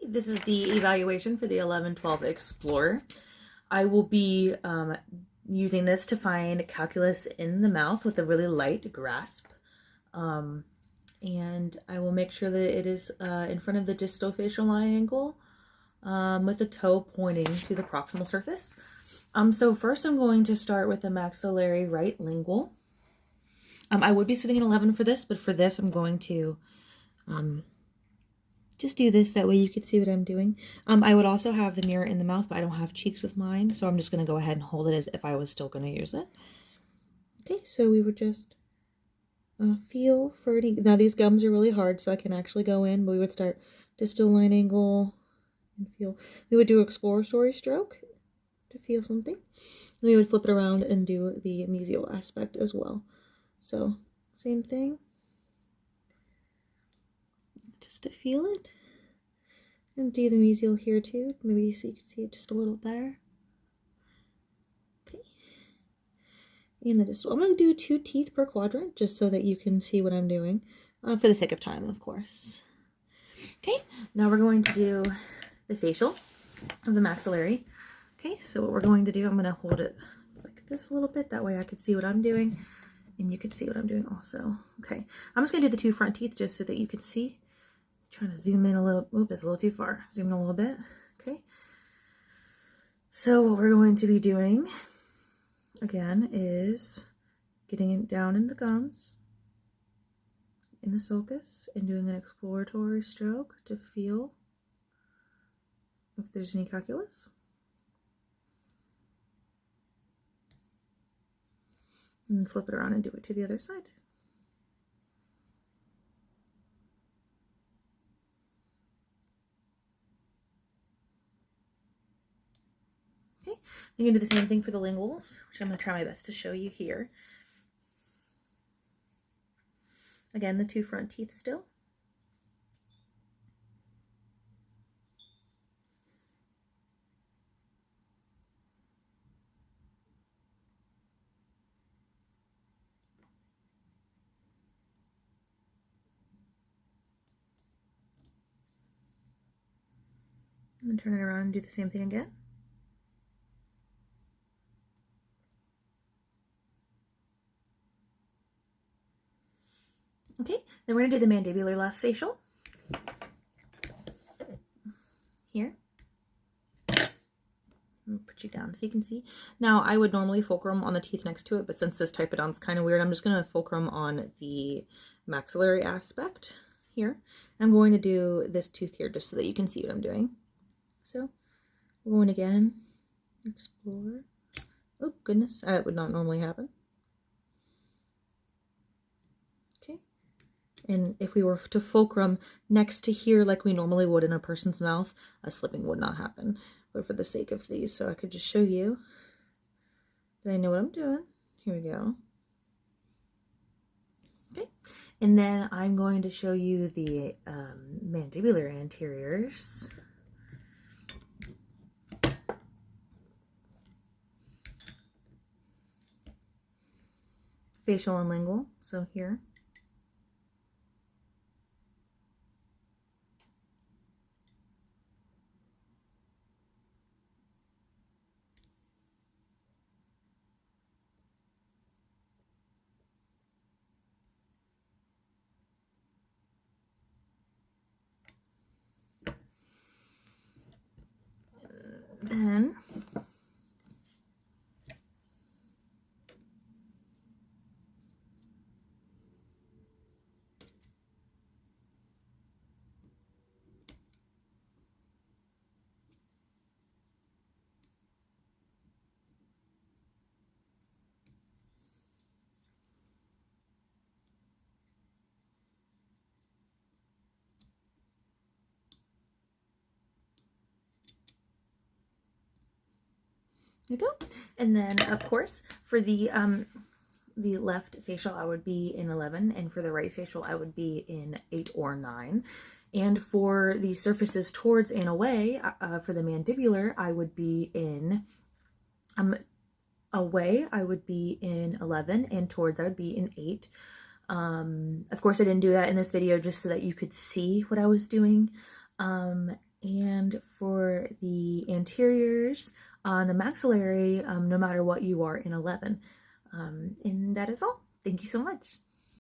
this is the evaluation for the 11-12 Explorer. I will be using this to find calculus in the mouth with a really light grasp. And I will make sure that it is in front of the distal facial line angle with the toe pointing to the proximal surface. So first I'm going to start with the maxillary right lingual. I would be sitting in 11 for this, but for this I'm going to just do this, that way you can see what I'm doing. I would also have the mirror in the mouth, but I don't have cheeks with mine, so I'm just going to go ahead and hold it as if I was still going to use it. Okay, so we would just feel for any, now these gums are really hard, so I can actually go in, but we would start distal line angle and feel. We would do exploratory stroke to feel something. Then we would flip it around and do the mesial aspect as well. So, same thing. Just to feel it. And do the mesial here too, maybe so you can see it just a little better. Okay. And the distal. I'm going to do 2 teeth per quadrant just so that you can see what I'm doing. For the sake of time, of course. Okay, now we're going to do the facial of the maxillary. Okay, so what we're going to do, I'm going to hold it like this a little bit. That way I could see what I'm doing. And you can see what I'm doing also. Okay, I'm just going to do the 2 front teeth just so that you can see. Trying to zoom in a little. Oop, it's a little too far. Zoom in a little bit. Okay. So what we're going to be doing, again, is getting it down in the gums, in the sulcus, and doing an exploratory stroke to feel if there's any calculus. And then flip it around and do it to the other side. Okay, then you do the same thing for the linguals, which I'm going to try my best to show you here. Again, the 2 front teeth still. And then turn it around and do the same thing again. Okay, then we're going to do the mandibular left facial. Here. Put you down so you can see. Now, I would normally fulcrum on the teeth next to it, but since this typodon's kind of weird, I'm just going to fulcrum on the maxillary aspect here. I'm going to do this tooth here just so that you can see what I'm doing. So, we're going again. Explore. Oh, goodness. That would not normally happen. And if we were to fulcrum next to here like we normally would in a person's mouth, a slipping would not happen. But for the sake of these, so I could just show you that I know what I'm doing. Here we go. Okay. And then I'm going to show you the mandibular anteriors. Facial and lingual, so here. Then there you go. And then, of course, for the left facial, I would be in 11, and for the right facial, I would be in 8 or 9. And for the surfaces towards and away, for the mandibular, I would be in away, I would be in 11, and towards, I would be in 8. Of course, I didn't do that in this video just so that you could see what I was doing. And for the anteriors on the maxillary, no matter what, you are in 11. And that is all. Thank you so much.